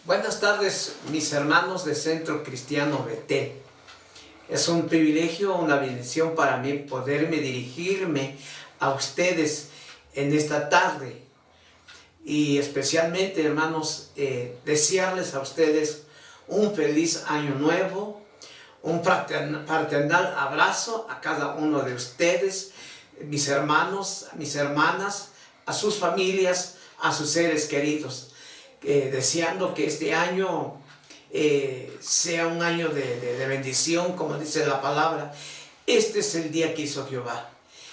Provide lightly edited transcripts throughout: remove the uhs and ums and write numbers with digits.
Buenas tardes, mis hermanos de Centro Cristiano Betel. Es un privilegio, una bendición para mí poderme dirigirme a ustedes en esta tarde. Y especialmente, hermanos, desearles a ustedes un feliz año nuevo, un fraternal abrazo a cada uno de ustedes, mis hermanos, mis hermanas, a sus familias, a sus seres queridos. Deseando que este año sea un año de bendición, como dice la palabra. Este es el día que hizo Jehová.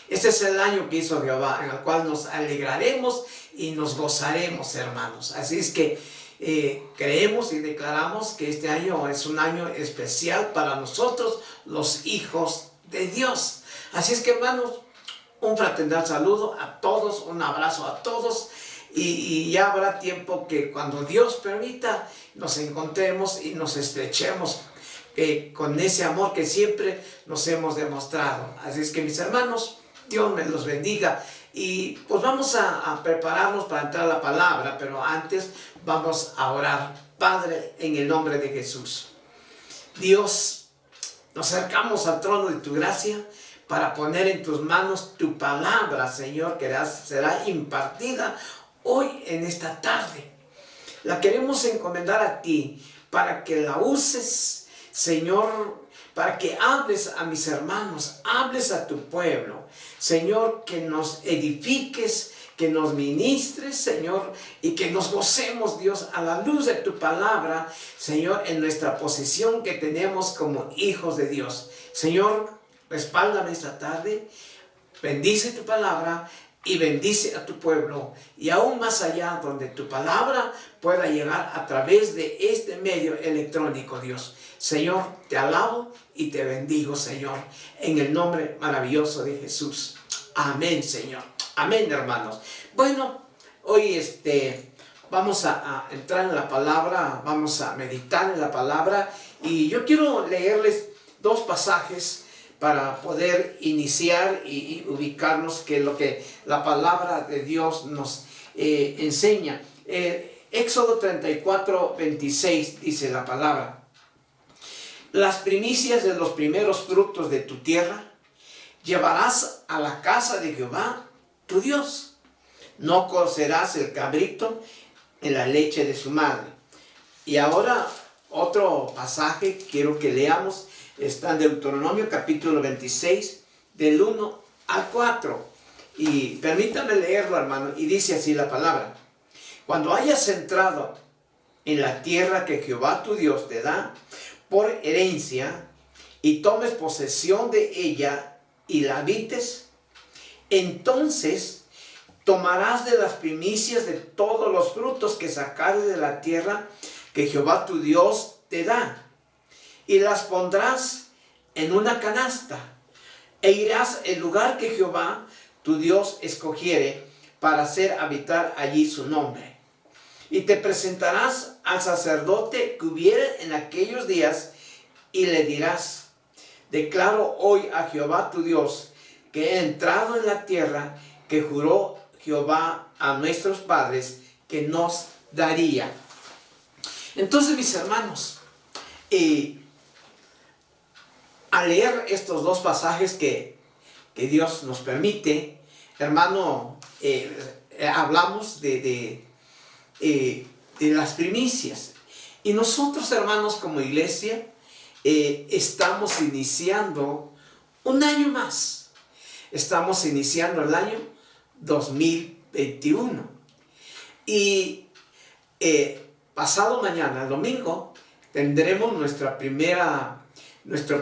Este es el año que hizo Jehová, en el cual nos alegraremos y nos gozaremos, hermanos. Así es que creemos y declaramos que este año es un año especial para nosotros, los hijos de Dios. Así es que, hermanos, un fraternal saludo a todos, un abrazo a todos. Y ya habrá tiempo que cuando Dios permita nos encontremos y nos estrechemos con ese amor que siempre nos hemos demostrado. Así es que, mis hermanos, Dios me los bendiga. Y pues vamos a prepararnos para entrar a la palabra, pero antes vamos a orar. Padre, en el nombre de Jesús, Dios, nos acercamos al trono de tu gracia para poner en tus manos tu palabra, Señor, que será impartida hoy en esta tarde. La queremos encomendar a ti para que la uses, Señor, para que hables a mis hermanos, hables a tu pueblo, Señor, que nos edifiques, que nos ministres, Señor, y que nos gocemos, Dios, a la luz de tu palabra, Señor, en nuestra posición que tenemos como hijos de Dios. Señor, respáldame esta tarde, bendice tu palabra y bendice a tu pueblo, y aún más allá, donde tu palabra pueda llegar a través de este medio electrónico, Dios. Señor, te alabo y te bendigo, Señor, en el nombre maravilloso de Jesús. Amén, Señor. Amén, hermanos. Bueno, hoy vamos a entrar en la palabra, vamos a meditar en la palabra, y yo quiero leerles dos pasajes para poder iniciar y ubicarnos que es lo que la palabra de Dios nos enseña. Éxodo 34, 26 dice la palabra: las primicias de los primeros frutos de tu tierra llevarás a la casa de Jehová tu Dios. No cocerás el cabrito en la leche de su madre. Y ahora otro pasaje quiero que leamos. Está en Deuteronomio capítulo 26, del 1 al 4. Y permítame leerlo, hermano. Y dice así la palabra: cuando hayas entrado en la tierra que Jehová tu Dios te da por herencia, y tomes posesión de ella y la habites, entonces tomarás de las primicias de todos los frutos que sacares de la tierra que Jehová tu Dios te da, y las pondrás en una canasta, e irás al lugar que Jehová tu Dios escogiere para hacer habitar allí su nombre. Y te presentarás al sacerdote que hubiere en aquellos días, y le dirás: declaro hoy a Jehová tu Dios que he entrado en la tierra que juró Jehová a nuestros padres que nos daría. Entonces, mis hermanos, al leer estos dos pasajes que Dios nos permite, hermano, hablamos de las primicias. Y nosotros, hermanos, como iglesia, estamos iniciando un año más. Estamos iniciando el año 2021. Y pasado mañana, el domingo, tendremos nuestro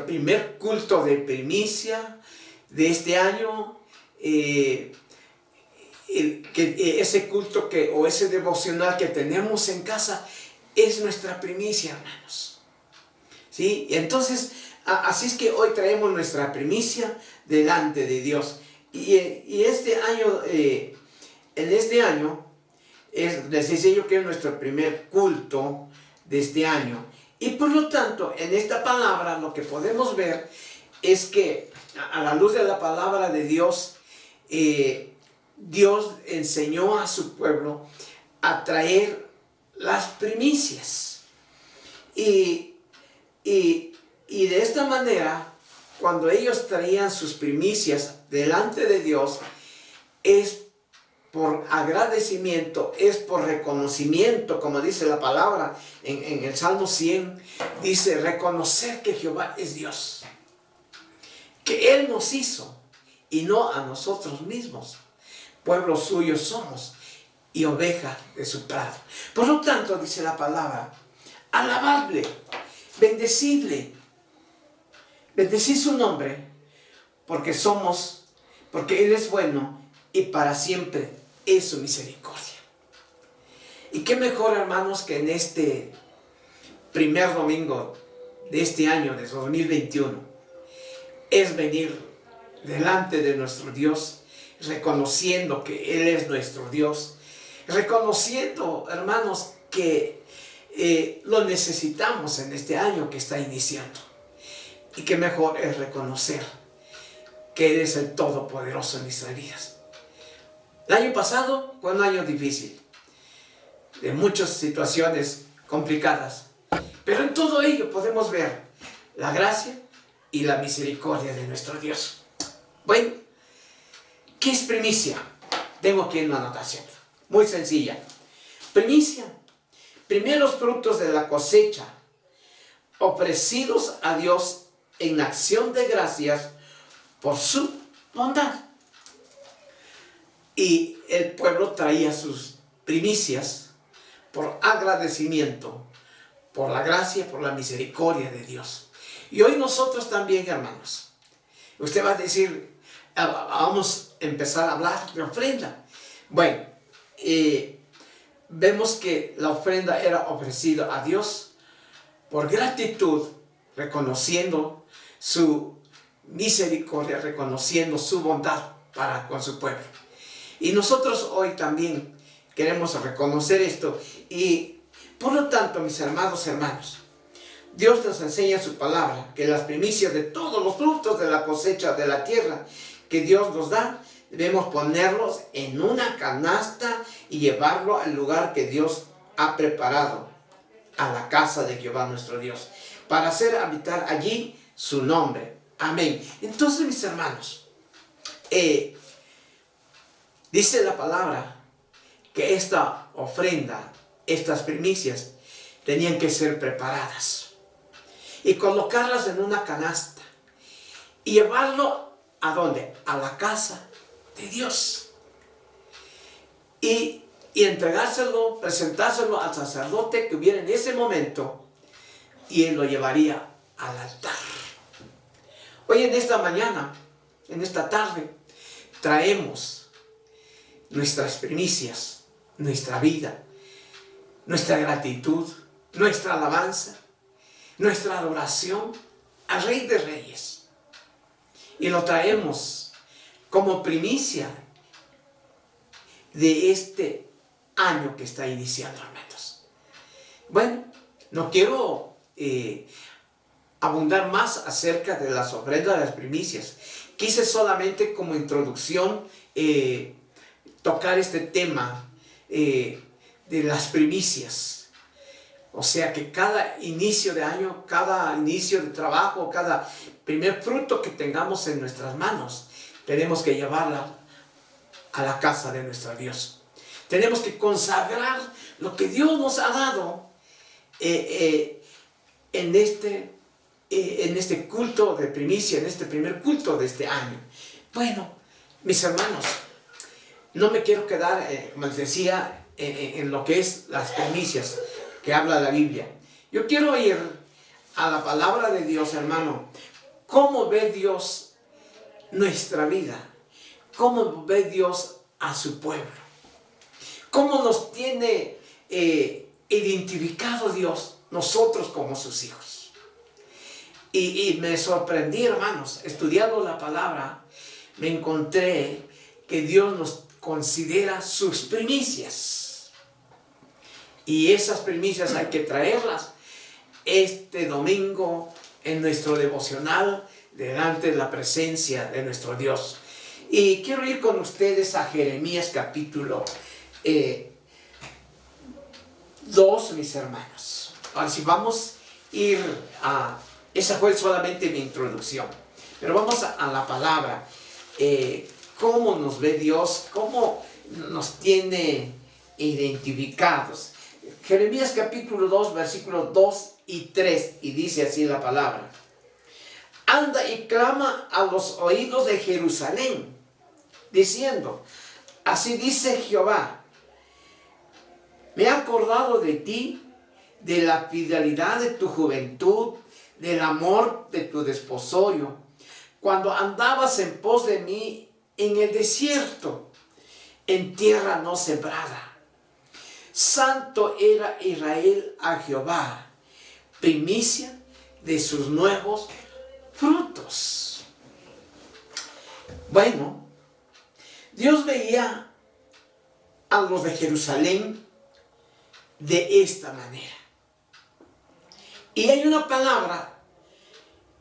primer culto de primicia de este año. Ese culto o ese devocional que tenemos en casa es nuestra primicia, hermanos. ¿Sí? Y entonces, así es que hoy traemos nuestra primicia delante de Dios. Y este año, en este año, les decía yo que es nuestro primer culto de este año. Y por lo tanto, en esta palabra lo que podemos ver es que a la luz de la palabra de Dios, Dios enseñó a su pueblo a traer las primicias. Y de esta manera, cuando ellos traían sus primicias delante de Dios, es por agradecimiento, es por reconocimiento, como dice la palabra en el Salmo 100, dice reconocer que Jehová es Dios, que Él nos hizo y no a nosotros mismos. Pueblo suyo somos y oveja de su prado. Por lo tanto, dice la palabra, alabadle, bendecidle, bendecid su nombre, porque Él es bueno y para siempre es su misericordia. Y qué mejor, hermanos, que en este primer domingo de este año, de 2021, es venir delante de nuestro Dios, reconociendo que Él es nuestro Dios, reconociendo, hermanos, que lo necesitamos en este año que está iniciando. Y qué mejor es reconocer que Él es el Todopoderoso en nuestras vidas. El año pasado fue un año difícil, de muchas situaciones complicadas, pero en todo ello podemos ver la gracia y la misericordia de nuestro Dios. Bueno, ¿qué es primicia? Tengo aquí una anotación, muy sencilla. Primicia, primeros frutos de la cosecha, ofrecidos a Dios en acción de gracias por su bondad. Y el pueblo traía sus primicias por agradecimiento, por la gracia, por la misericordia de Dios. Y hoy nosotros también, hermanos, usted va a decir, vamos a empezar a hablar de ofrenda. Bueno, vemos que la ofrenda era ofrecida a Dios por gratitud, reconociendo su misericordia, reconociendo su bondad para con su pueblo. Y nosotros hoy también queremos reconocer esto. Y por lo tanto, mis hermanos, Dios nos enseña en su palabra que las primicias de todos los frutos de la cosecha de la tierra que Dios nos da, debemos ponerlos en una canasta y llevarlo al lugar que Dios ha preparado, a la casa de Jehová nuestro Dios, para hacer habitar allí su nombre. Amén. Entonces, mis hermanos, dice la palabra que esta ofrenda, estas primicias, tenían que ser preparadas y colocarlas en una canasta y llevarlo ¿a dónde? A la casa de Dios. Y entregárselo, presentárselo al sacerdote que hubiera en ese momento, y él lo llevaría al altar. Hoy en esta mañana, en esta tarde, traemos nuestras primicias, nuestra vida, nuestra gratitud, nuestra alabanza, nuestra adoración al Rey de Reyes. Y lo traemos como primicia de este año que está iniciando, hermanos. Bueno, no quiero abundar más acerca de las ofrendas de las primicias. Quise solamente como introducción tocar este tema de las primicias. O sea que cada inicio de año, cada inicio de trabajo, cada primer fruto que tengamos en nuestras manos, tenemos que llevarla a la casa de nuestro Dios. Tenemos que consagrar lo que Dios nos ha dado en este culto de primicia, en este primer culto de este año. Bueno, mis hermanos, no me quiero quedar, como les decía, en lo que es las primicias que habla la Biblia. Yo quiero ir a la palabra de Dios, hermano. ¿Cómo ve Dios nuestra vida? ¿Cómo ve Dios a su pueblo? ¿Cómo nos tiene identificado Dios, nosotros como sus hijos? Y me sorprendí, hermanos, estudiando la palabra, me encontré que Dios nos considera sus primicias. Y esas primicias hay que traerlas este domingo en nuestro devocional delante de la presencia de nuestro Dios. Y quiero ir con ustedes a Jeremías capítulo 2, mis hermanos. Ahora sí, vamos a ir a... Esa fue solamente mi introducción. Pero vamos a la palabra. ¿Cómo nos ve Dios? ¿Cómo nos tiene identificados? Jeremías capítulo 2, versículos 2 y 3. Y dice así la palabra. Anda y clama a los oídos de Jerusalén, diciendo, así dice Jehová, me he acordado de ti, de la fidelidad de tu juventud, del amor de tu desposorio, cuando andabas en pos de mí en el desierto, en tierra no sembrada. Santo era Israel a Jehová, primicia de sus nuevos frutos. Bueno, Dios veía a los de Jerusalén de esta manera. Y hay una palabra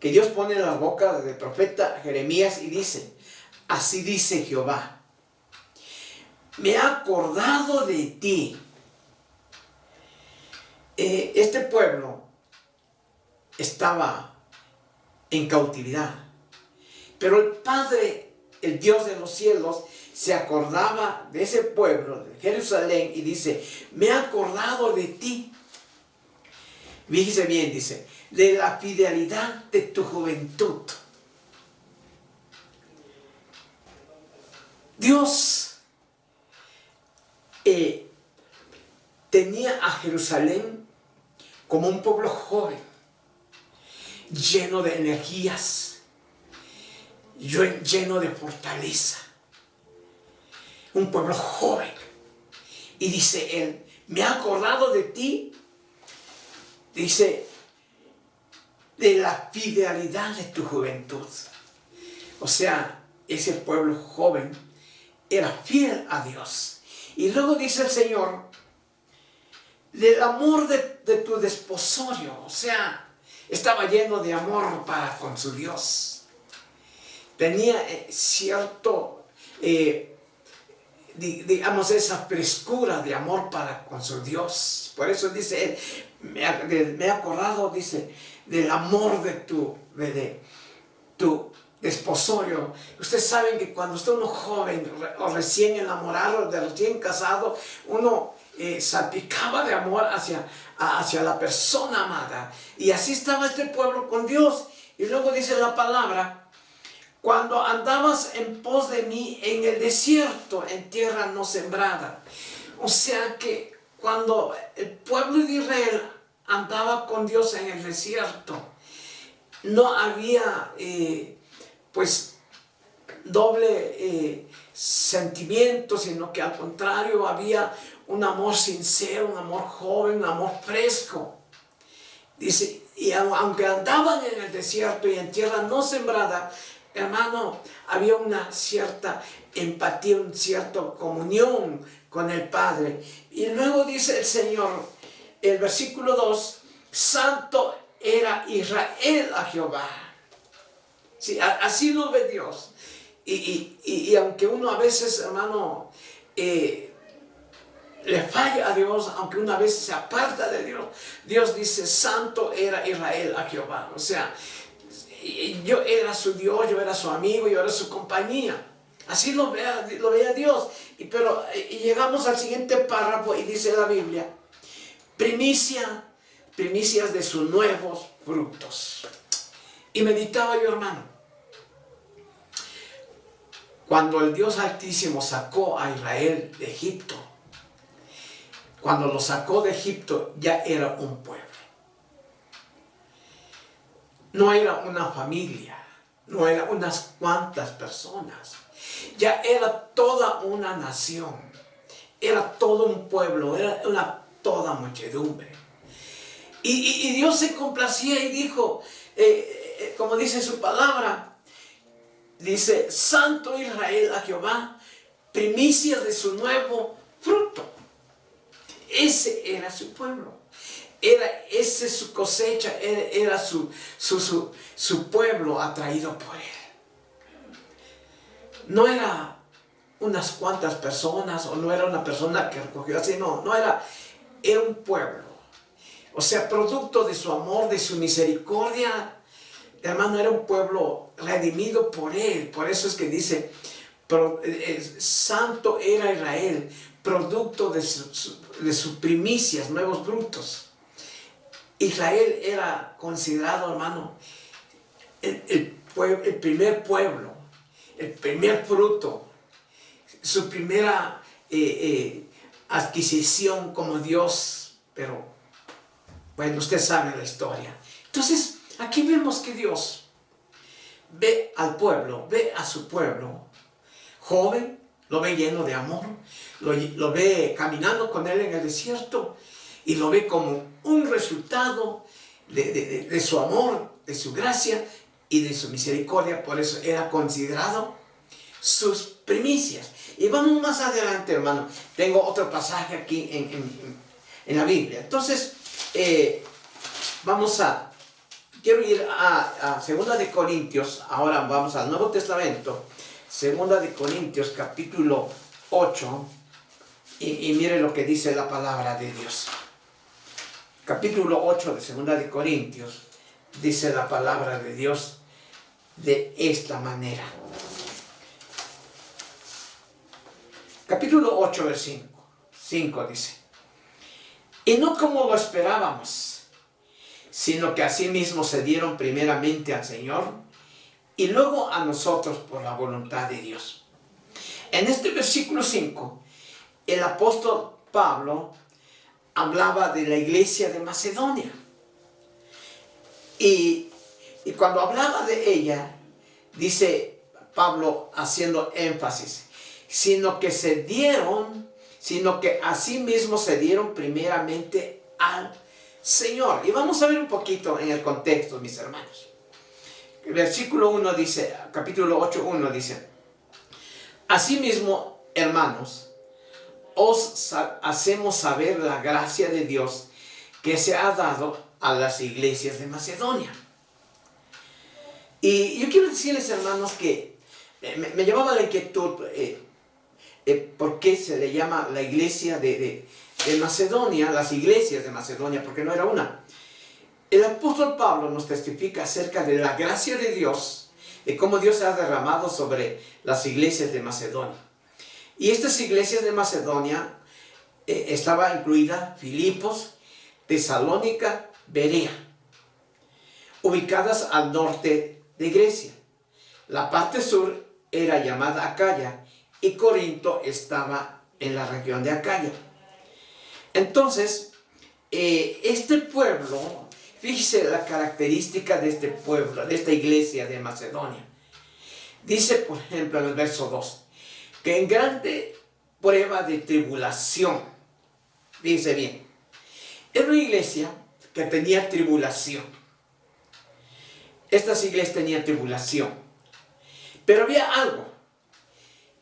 que Dios pone en la boca del profeta Jeremías y dice, así dice Jehová, me he acordado de ti. Este pueblo estaba en cautividad, pero el Padre, el Dios de los cielos, se acordaba de ese pueblo de Jerusalén y dice, me he acordado de ti. Fíjese bien, dice, de la fidelidad de tu juventud. Dios tenía a Jerusalén como un pueblo joven, lleno de energías, lleno de fortaleza. Un pueblo joven. Y dice él, me he acordado de ti, dice, de la fidelidad de tu juventud. O sea, ese pueblo joven era fiel a Dios. Y luego dice el Señor, del amor de tu desposorio. O sea, estaba lleno de amor para con su Dios. Tenía cierto, digamos, esa frescura de amor para con su Dios. Por eso dice él, me he acordado, dice, del amor de tu desposorio. Ustedes saben que cuando está uno joven o recién enamorado, de recién casado, uno salpicaba de amor hacia la persona amada. Y así estaba este pueblo con Dios. Y luego dice la palabra, cuando andabas en pos de mí en el desierto, en tierra no sembrada. O sea que cuando el pueblo de Israel andaba con Dios en el desierto, no había pues doble sentimiento, sino que al contrario había un amor sincero, un amor joven, un amor fresco. Dice, y aunque andaban en el desierto y en tierra no sembrada, hermano, había una cierta empatía, una cierta comunión con el Padre. Y luego dice el Señor, el versículo 2, santo era Israel a Jehová. Sí, así lo ve Dios. Y aunque uno a veces, hermano, le falla a Dios, aunque una vez se aparta de Dios, Dios dice, santo era Israel a Jehová. O sea, yo era su Dios, yo era su amigo, yo era su compañía. Así lo veía Dios. Pero llegamos al siguiente párrafo y dice la Biblia, primicias de sus nuevos frutos. Y meditaba yo, hermano, cuando el Dios Altísimo sacó a Israel de Egipto, cuando lo sacó de Egipto, ya era un pueblo. No era una familia, no era unas cuantas personas. Ya era toda una nación, era todo un pueblo, era toda muchedumbre. Y Dios se complacía y dijo, como dice su palabra, dice, santo Israel a Jehová, primicias de su nuevo fruto. Ese era su pueblo, ese su cosecha, era su pueblo atraído por él. No era unas cuantas personas, o no era una persona que recogió así, no era era un pueblo, o sea, producto de su amor, de su misericordia. Hermano, era un pueblo redimido por Él. Por eso es que dice, santo era Israel, producto de sus primicias, nuevos frutos. Israel era considerado, hermano, el primer pueblo, el primer fruto, su primera adquisición como Dios. Pero, bueno, usted sabe la historia. Entonces, aquí vemos que Dios ve al pueblo, ve a su pueblo joven, lo ve lleno de amor, lo ve caminando con Él en el desierto y lo ve como un resultado de su amor, de su gracia y de su misericordia. Por eso era considerado sus primicias. Y vamos más adelante, hermano. Tengo otro pasaje aquí en la Biblia. Entonces, quiero ir a 2 de Corintios. Ahora vamos al Nuevo Testamento. 2 de Corintios, capítulo 8. Y mire lo que dice la palabra de Dios. Capítulo 8 de 2 de Corintios. Dice la palabra de Dios de esta manera. Capítulo 8, versículo 5 dice: y no como lo esperábamos, sino que asimismo se dieron primeramente al Señor y luego a nosotros por la voluntad de Dios. En este versículo 5, el apóstol Pablo hablaba de la iglesia de Macedonia. Y cuando hablaba de ella, dice Pablo haciendo énfasis, sino que asimismo se dieron primeramente al Señor. Y vamos a ver un poquito en el contexto, mis hermanos. El versículo 1 dice, capítulo 8, 1 dice: asimismo, hermanos, os hacemos saber la gracia de Dios que se ha dado a las iglesias de Macedonia. Y yo quiero decirles, hermanos, que me llevaba la inquietud por qué se le llama la iglesia de Macedonia, las iglesias de Macedonia, porque no era una. El apóstol Pablo nos testifica acerca de la gracia de Dios, de cómo Dios se ha derramado sobre las iglesias de Macedonia. Y estas iglesias de Macedonia estaba incluida Filipos, Tesalónica, Berea, ubicadas al norte de Grecia. La parte sur era llamada Acaya y Corinto estaba en la región de Acaya. Entonces, este pueblo, fíjese la característica de este pueblo, de esta iglesia de Macedonia. Dice, por ejemplo, en el verso 2, que en grande prueba de tribulación, dice bien, era una iglesia que tenía tribulación. Estas iglesias tenían tribulación, pero había algo,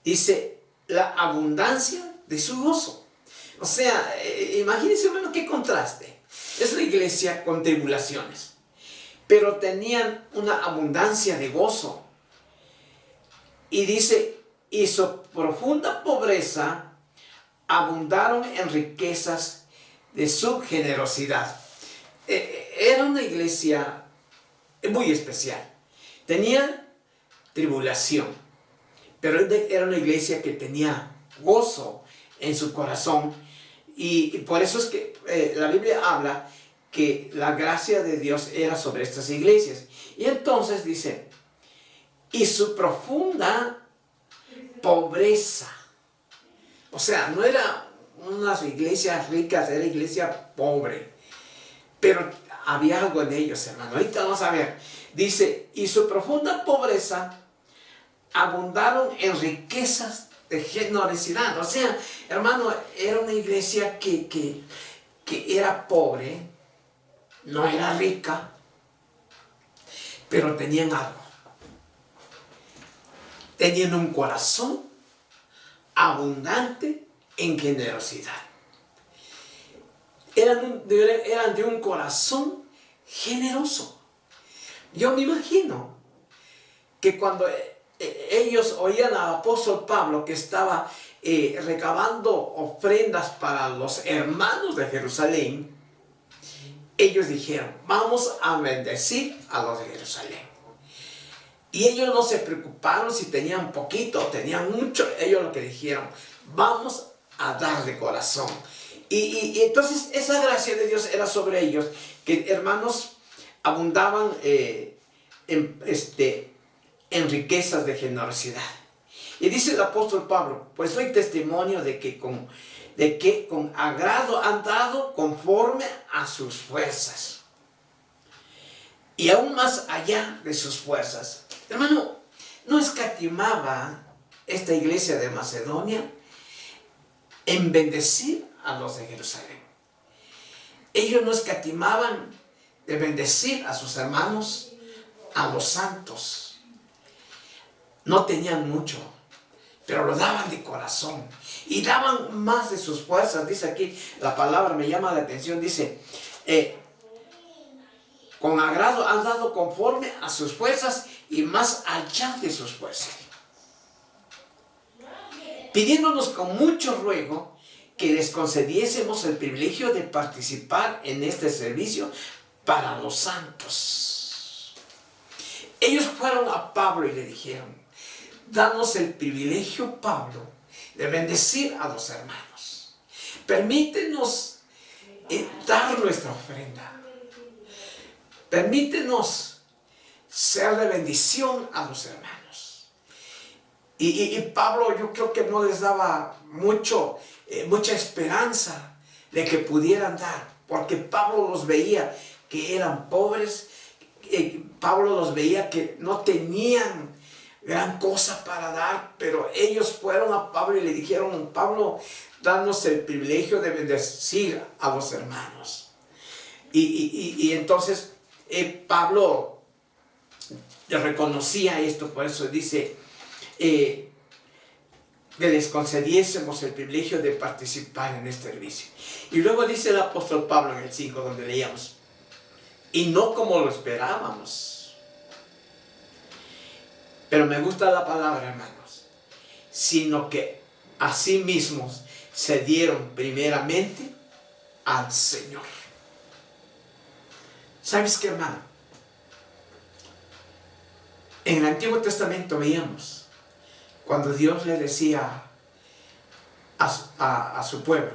dice, la abundancia de su gozo. O sea, imagínense, hermano, qué contraste. Es una iglesia con tribulaciones, pero tenían una abundancia de gozo. Y dice, y su profunda pobreza abundaron en riquezas de su generosidad. Era una iglesia muy especial. Tenía tribulación, pero era una iglesia que tenía gozo en su corazón. Y por eso es que la Biblia habla que la gracia de Dios era sobre estas iglesias. Y entonces dice, y su profunda pobreza. O sea, no era unas iglesias ricas, era iglesia pobre. Pero había algo en ellos, hermano. Ahorita vamos a ver. Dice, y su profunda pobreza abundaron en riquezas de generosidad. O sea, hermano, era una iglesia que era pobre, no era rica, pero tenían algo. Tenían un corazón abundante en generosidad. Eran de un corazón generoso. Yo me imagino que cuando ellos oían al apóstol Pablo que estaba recabando ofrendas para los hermanos de Jerusalén, ellos dijeron, vamos a bendecir a los de Jerusalén. Y ellos no se preocuparon si tenían poquito o tenían mucho. Ellos lo que dijeron, vamos a dar de corazón. Y entonces esa gracia de Dios era sobre ellos, que hermanos abundaban en riquezas de generosidad. Y dice el apóstol Pablo, pues doy testimonio de que con agrado han dado conforme a sus fuerzas. Y aún más allá de sus fuerzas. Hermano, no escatimaba esta iglesia de Macedonia en bendecir a los de Jerusalén. Ellos no escatimaban de bendecir a sus hermanos, a los santos. No tenían mucho, pero lo daban de corazón y daban más de sus fuerzas. Dice aquí, la palabra me llama la atención, dice, con agrado han dado conforme a sus fuerzas y más allá de sus fuerzas, pidiéndonos con mucho ruego que les concediésemos el privilegio de participar en este servicio para los santos. Ellos fueron a Pablo y le dijeron, danos el privilegio, Pablo, de bendecir a los hermanos. Permítenos dar nuestra ofrenda. Permítenos ser de bendición a los hermanos. Y Pablo, yo creo que no les daba mucha esperanza de que pudieran dar, porque Pablo los veía que eran pobres, Pablo los veía que no tenían gran cosa para dar, pero ellos fueron a Pablo y le dijeron, Pablo, danos el privilegio de bendecir a los hermanos. Y entonces Pablo reconocía esto, por eso dice que les concediésemos el privilegio de participar en este servicio. Y luego dice el apóstol Pablo en el 5, donde leíamos, y no como lo esperábamos. Pero me gusta la palabra, hermanos, sino que a sí mismos se dieron primeramente al Señor. ¿Sabes qué, hermano? En el Antiguo Testamento veíamos cuando Dios le decía a su pueblo,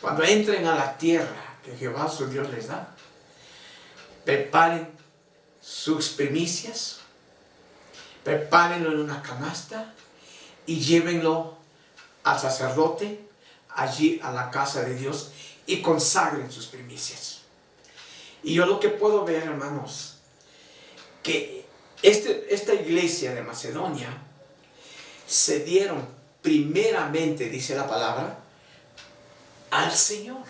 cuando entren a la tierra que Jehová su Dios les da, preparen sus primicias, prepárenlo en una canasta y llévenlo al sacerdote allí a la casa de Dios y consagren sus primicias. Y yo lo que puedo ver, hermanos, que esta iglesia de Macedonia se dieron primeramente, dice la palabra, al Señor.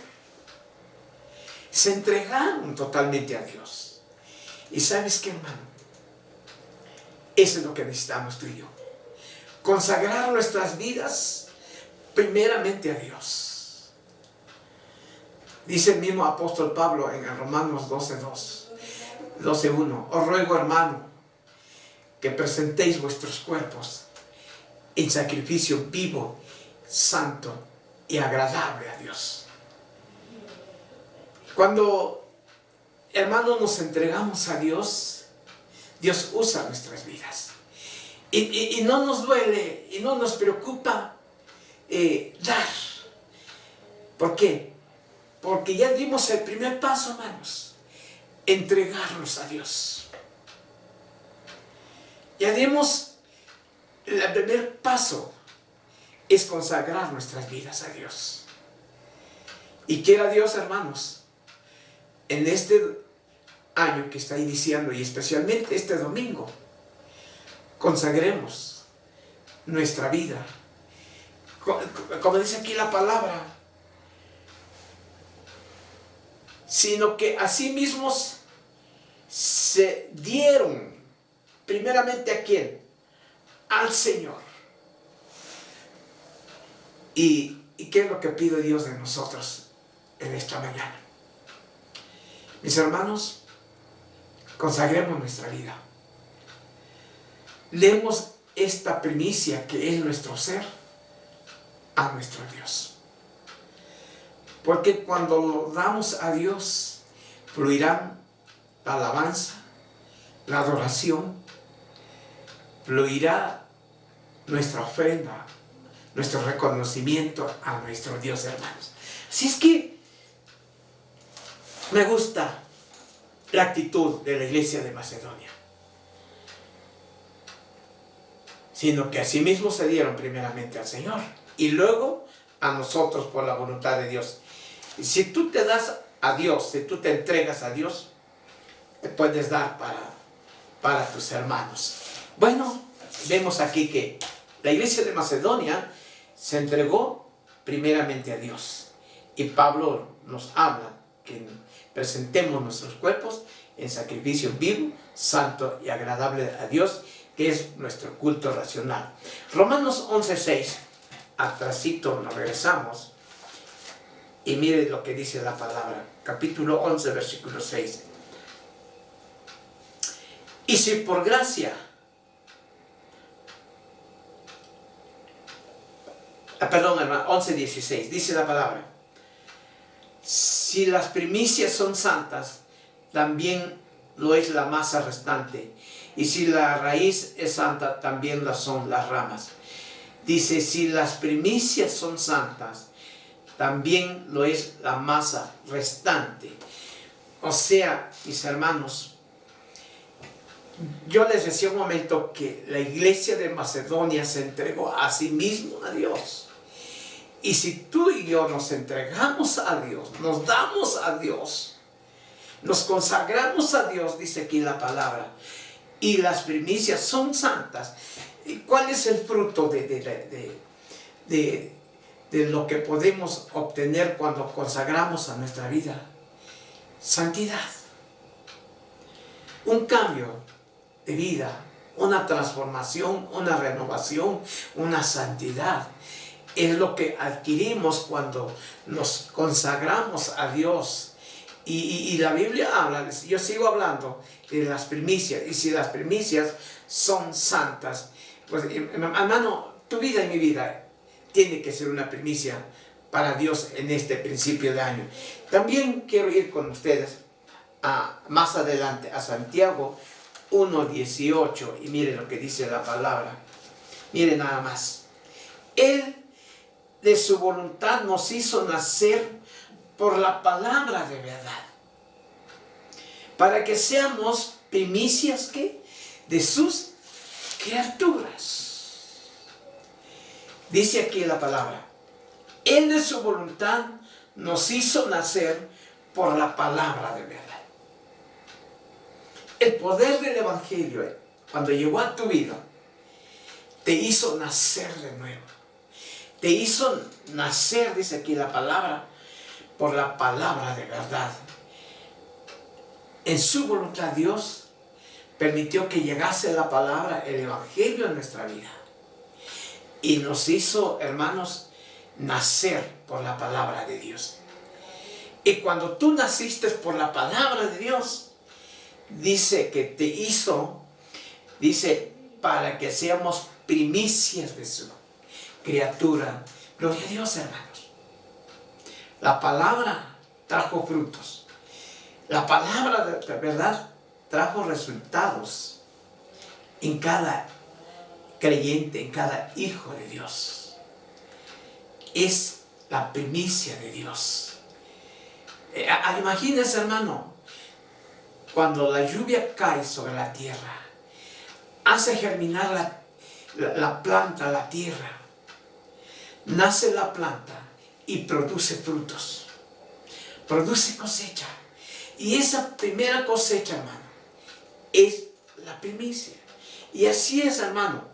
Se entregaron totalmente a Dios. Y ¿sabes qué, hermano? Eso es lo que necesitamos tú y yo. Consagrar nuestras vidas primeramente a Dios. Dice el mismo apóstol Pablo en el Romanos 12:1. Os ruego, hermano, que presentéis vuestros cuerpos en sacrificio vivo, santo y agradable a Dios. Cuando, hermanos, nos entregamos a Dios, Dios usa nuestras vidas. Y no nos duele y no nos preocupa dar. ¿Por qué? Porque ya dimos el primer paso, hermanos, entregarnos a Dios. Ya dimos el primer paso, es consagrar nuestras vidas a Dios. Y quiera Dios, hermanos, en este año que está iniciando y especialmente este domingo, consagremos nuestra vida. Como dice aquí la palabra, sino que así mismos se dieron primeramente ¿a quién? Al Señor. ¿Y qué es lo que pide Dios de nosotros en esta mañana? Mis hermanos, consagremos nuestra vida. Demos esta primicia que es nuestro ser a nuestro Dios. Porque cuando lo damos a Dios, fluirán la alabanza, la adoración, fluirá nuestra ofrenda, nuestro reconocimiento a nuestro Dios, hermanos. Así es que me gusta la actitud de la iglesia de Macedonia. Sino que asimismo se dieron primeramente al Señor y luego a nosotros por la voluntad de Dios. Y si tú te das a Dios, si tú te entregas a Dios, te puedes dar para tus hermanos. Bueno, vemos aquí que la iglesia de Macedonia se entregó primeramente a Dios. Y Pablo nos habla que presentemos nuestros cuerpos en sacrificio vivo, santo y agradable a Dios, que es nuestro culto racional. Romanos 11:6, atrasito nos regresamos, y mire lo que dice la palabra, capítulo 11, versículo 6. Y si por gracia, perdón, hermano, 11:16, dice la palabra, si las primicias son santas, también lo es la masa restante. Y si la raíz es santa, también lo son las ramas. Dice, si las primicias son santas, también lo es la masa restante. O sea, mis hermanos, yo les decía un momento que la iglesia de Macedonia se entregó a sí mismo a Dios. Y si tú y yo nos entregamos a Dios, nos damos a Dios, nos consagramos a Dios, dice aquí la palabra, y las primicias son santas. ¿Y cuál es el fruto de lo que podemos obtener cuando consagramos a nuestra vida? Santidad. Un cambio de vida, una transformación, una renovación, una santidad. Es lo que adquirimos cuando nos consagramos a Dios. Y la Biblia habla, yo sigo hablando de las primicias, y si las primicias son santas, pues hermano, tu vida y mi vida tiene que ser una primicia para Dios en este principio de año. También quiero ir con ustedes más adelante a Santiago 1:18, y miren lo que dice la palabra. Miren nada más. Él de su voluntad nos hizo nacer por la palabra de verdad, para que seamos primicias ¿qué? De sus criaturas. Dice aquí la palabra, Él de su voluntad nos hizo nacer por la palabra de verdad. El poder del Evangelio, cuando llegó a tu vida, te hizo nacer de nuevo. Te hizo nacer, dice aquí la palabra, por la palabra de verdad. En su voluntad Dios permitió que llegase la palabra, el Evangelio en nuestra vida. Y nos hizo, hermanos, nacer por la palabra de Dios. Y cuando tú naciste por la palabra de Dios, dice que te hizo, dice, para que seamos primicias de su criatura. Gloria a Dios, hermanos. La palabra trajo frutos. La palabra de verdad trajo resultados en cada creyente, en cada hijo de Dios. Es la primicia de Dios. Imagínense, hermano, cuando la lluvia cae sobre la tierra, hace germinar la planta, la tierra. Nace la planta y produce frutos, produce cosecha. Y esa primera cosecha, hermano, es la primicia. Y así es, hermano.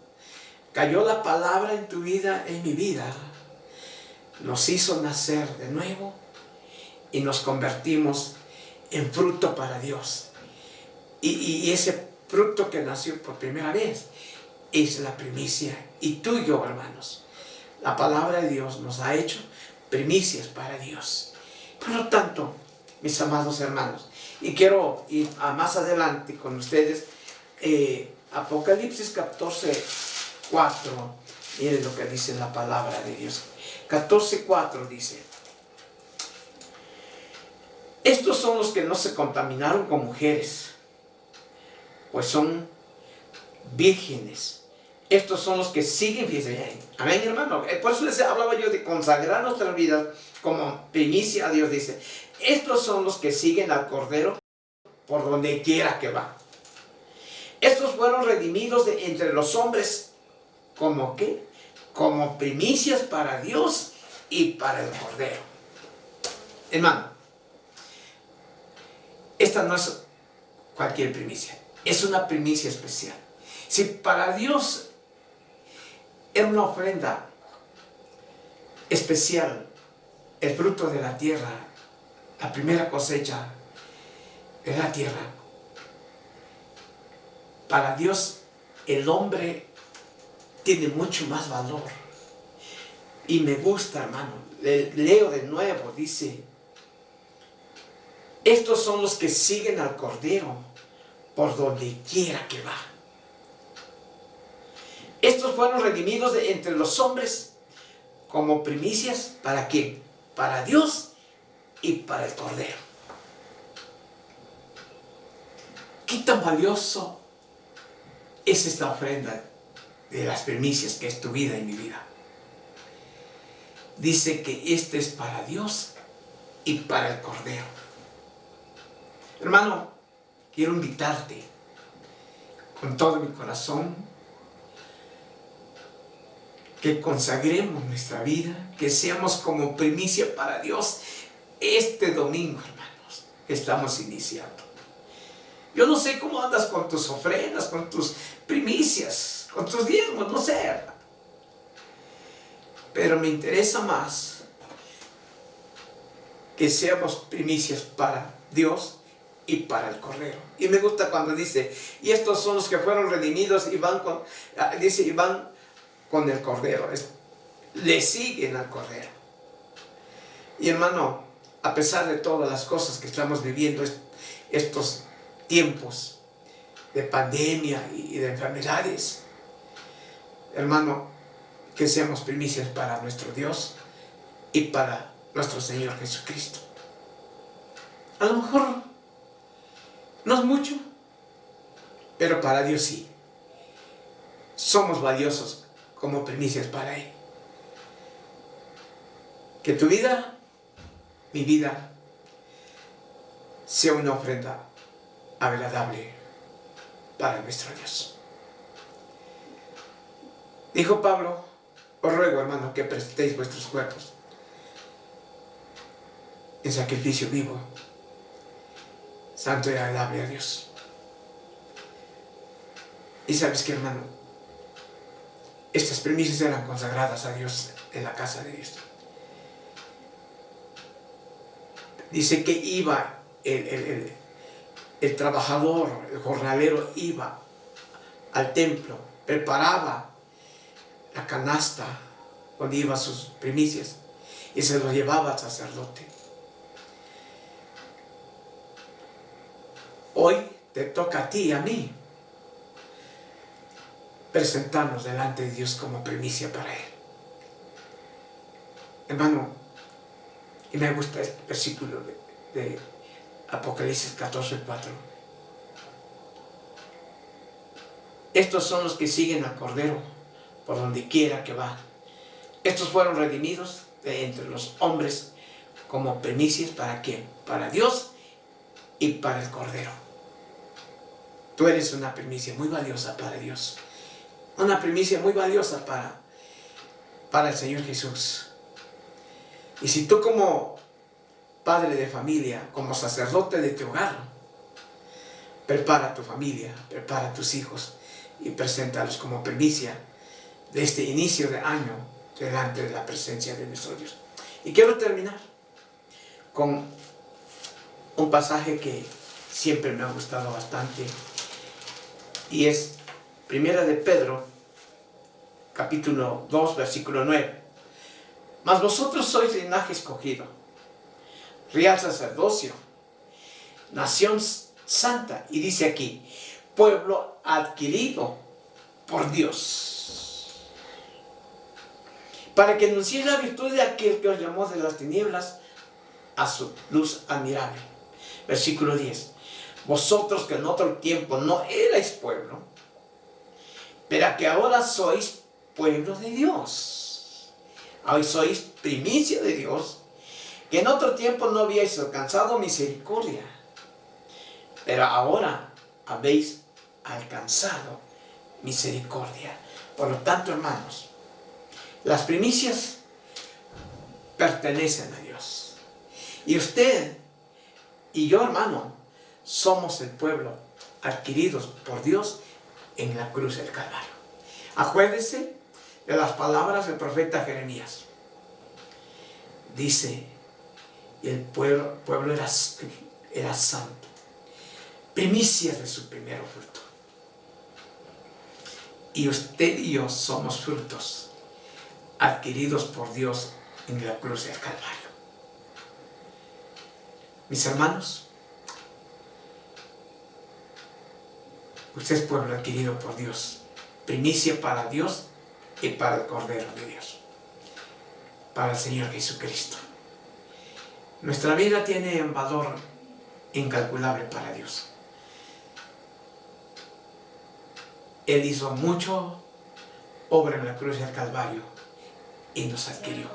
Cayó la palabra en tu vida, en mi vida. Nos hizo nacer de nuevo y nos convertimos en fruto para Dios. Y ese fruto que nació por primera vez es la primicia. Y tú y yo, hermanos, la palabra de Dios nos ha hecho primicias para Dios. Por lo tanto, mis amados hermanos, y quiero ir más adelante con ustedes, Apocalipsis 14:4, miren lo que dice la palabra de Dios. 14:4 dice: estos son los que no se contaminaron con mujeres, pues son vírgenes. Estos son los que siguen, fíjense, amén, hermano. Por eso les hablaba yo de consagrar nuestras vidas como primicia a Dios. Dice, estos son los que siguen al Cordero por donde quiera que va. Estos fueron redimidos de entre los hombres, ¿como qué? Como primicias para Dios y para el Cordero. Hermano, esta no es cualquier primicia, es una primicia especial. Si para Dios era una ofrenda especial, el fruto de la tierra, la primera cosecha de la tierra, para Dios el hombre tiene mucho más valor. Y me gusta, hermano, leo de nuevo, dice, estos son los que siguen al Cordero por donde quiera que va. Estos fueron redimidos de entre los hombres como primicias, ¿para quién? Para Dios y para el Cordero. ¿Qué tan valioso es esta ofrenda de las primicias que es tu vida y mi vida? Dice que este es para Dios y para el Cordero. Hermano, quiero invitarte con todo mi corazón que consagremos nuestra vida, que seamos como primicia para Dios este domingo, hermanos, que estamos iniciando. Yo no sé cómo andas con tus ofrendas, con tus primicias, con tus diezmos, no sé, hermano. Pero me interesa más que seamos primicias para Dios y para el Cordero. Y me gusta cuando dice, y estos son los que fueron redimidos y van con, dice, y van con el Cordero, le siguen al Cordero. Y hermano, a pesar de todas las cosas que estamos viviendo estos tiempos de pandemia y de enfermedades, hermano, que seamos primicias para nuestro Dios y para nuestro Señor Jesucristo. A lo mejor no es mucho, pero para Dios sí. Somos valiosos como primicias para Él. Que tu vida, mi vida, sea una ofrenda agradable para nuestro Dios. Dijo Pablo, os ruego, hermano, que prestéis vuestros cuerpos en sacrificio vivo, santo y agradable a Dios. Y sabes que, hermano, estas primicias eran consagradas a Dios en la casa de Dios. Dice que iba el trabajador, el jornalero, iba al templo, preparaba la canasta donde iban sus primicias y se lo llevaba al sacerdote. Hoy te toca a ti y a mí presentarnos delante de Dios como primicia para Él. Hermano, y me gusta este versículo de Apocalipsis 14:4. Estos son los que siguen al Cordero por donde quiera que va. Estos fueron redimidos de entre los hombres como primicias, ¿para quién? Para Dios y para el Cordero. Tú eres una primicia muy valiosa para Dios. Una primicia muy valiosa para el Señor Jesús. Y si tú como padre de familia, como sacerdote de tu hogar, prepara a tu familia, prepara a tus hijos y preséntalos como primicia de este inicio de año delante de la presencia de nuestro Dios. Y quiero terminar con un pasaje que siempre me ha gustado bastante y es Primera de Pedro, capítulo 2, versículo 9. Mas vosotros sois linaje escogido, real sacerdocio, nación santa, y dice aquí, pueblo adquirido por Dios, para que anunciéis la virtud de aquel que os llamó de las tinieblas a su luz admirable. Versículo 10. Vosotros que en otro tiempo no erais pueblo, pero que ahora sois pueblo de Dios. Hoy sois primicia de Dios, que en otro tiempo no habíais alcanzado misericordia, pero ahora habéis alcanzado misericordia. Por lo tanto, hermanos, las primicias pertenecen a Dios. Y usted y yo, hermano, somos el pueblo adquiridos por Dios en la cruz del Calvario. Acuérdese de las palabras del profeta Jeremías. Dice, y el pueblo era santo, primicias de su primer fruto. Y usted y yo somos frutos adquiridos por Dios en la cruz del Calvario. Mis hermanos, usted es pueblo adquirido por Dios, primicia para Dios y para el Cordero de Dios, para el Señor Jesucristo. Nuestra vida tiene un valor incalculable para Dios. Él hizo mucho obra en la cruz del Calvario y nos adquirió.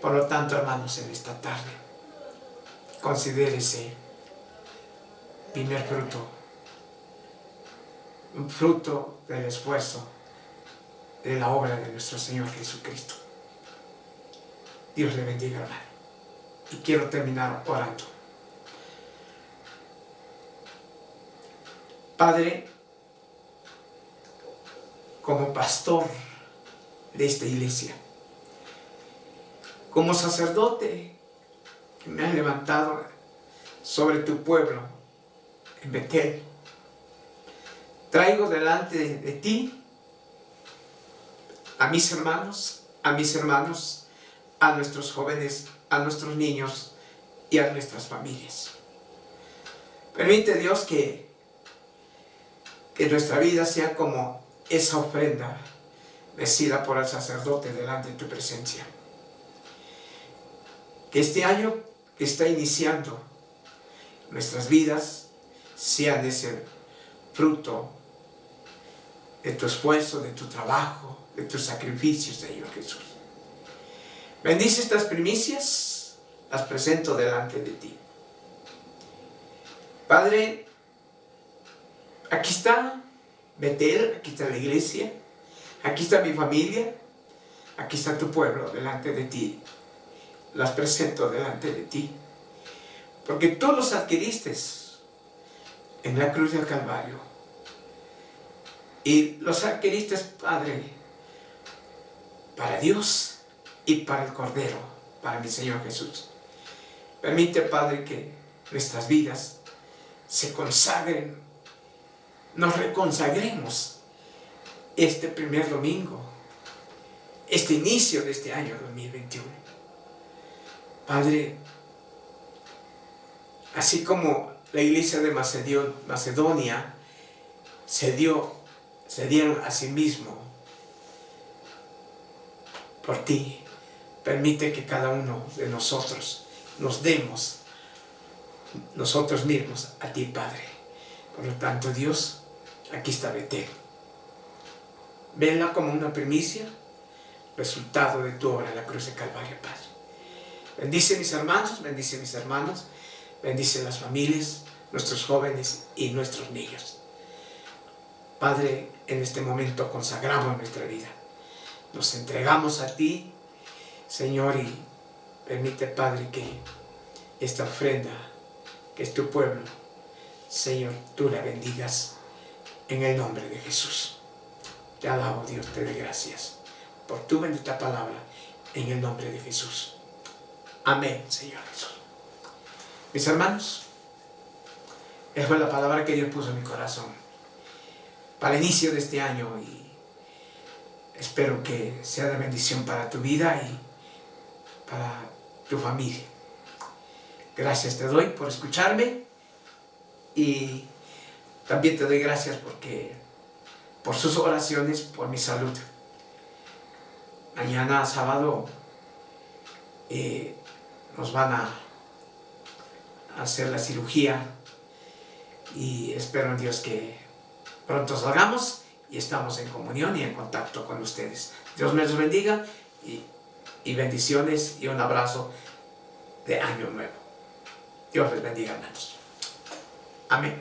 Por lo tanto, hermanos, en esta tarde, considérese primer fruto, un fruto del esfuerzo de la obra de nuestro Señor Jesucristo. Dios le bendiga, hermano. Y quiero terminar orando. Padre, como pastor de esta iglesia, como sacerdote que me has levantado sobre tu pueblo en Betel, traigo delante de ti a mis hermanos, a nuestros jóvenes, a nuestros niños y a nuestras familias. Permite, Dios, que nuestra vida sea como esa ofrenda mecida por el sacerdote delante de tu presencia. Que este año que está iniciando, nuestras vidas sean ese fruto de tu esfuerzo, de tu trabajo, de tus sacrificios, Señor Jesús. Bendice estas primicias, las presento delante de ti. Padre, aquí está Betel, aquí está la iglesia, aquí está mi familia, aquí está tu pueblo delante de ti. Las presento delante de ti, porque tú los adquiriste en la cruz del Calvario y los adquiriste, Padre, para Dios y para el Cordero, para mi Señor Jesús. Permite, Padre, que nuestras vidas se consagren, nos reconsagremos este primer domingo, este inicio de este año 2021. Padre, así como la iglesia de Macedonia se dieron a sí mismo por ti, permite que cada uno de nosotros nos demos nosotros mismos a ti, Padre. Por lo tanto, Dios, aquí está Betel. Venla como una primicia, resultado de tu obra en la cruz de Calvario, Padre. Bendice mis hermanos, bendice mis hermanas, bendice las familias, nuestros jóvenes y nuestros niños. Padre, en este momento consagramos nuestra vida. Nos entregamos a ti, Señor, y permite, Padre, que esta ofrenda, que es tu pueblo, Señor, tú la bendigas en el nombre de Jesús. Te alabo, Dios, te doy gracias por tu bendita palabra en el nombre de Jesús. Amén, Señor Jesús. Mis hermanos, esa fue la palabra que Dios puso en mi corazón para el inicio de este año y espero que sea de bendición para tu vida y para tu familia. Gracias te doy por escucharme y también te doy gracias por sus oraciones por mi salud. Mañana sábado nos van a hacer la cirugía y espero en Dios que pronto salgamos y estamos en comunión y en contacto con ustedes. Dios me los bendiga y bendiciones y un abrazo de Año Nuevo. Dios les bendiga, hermanos. Amén.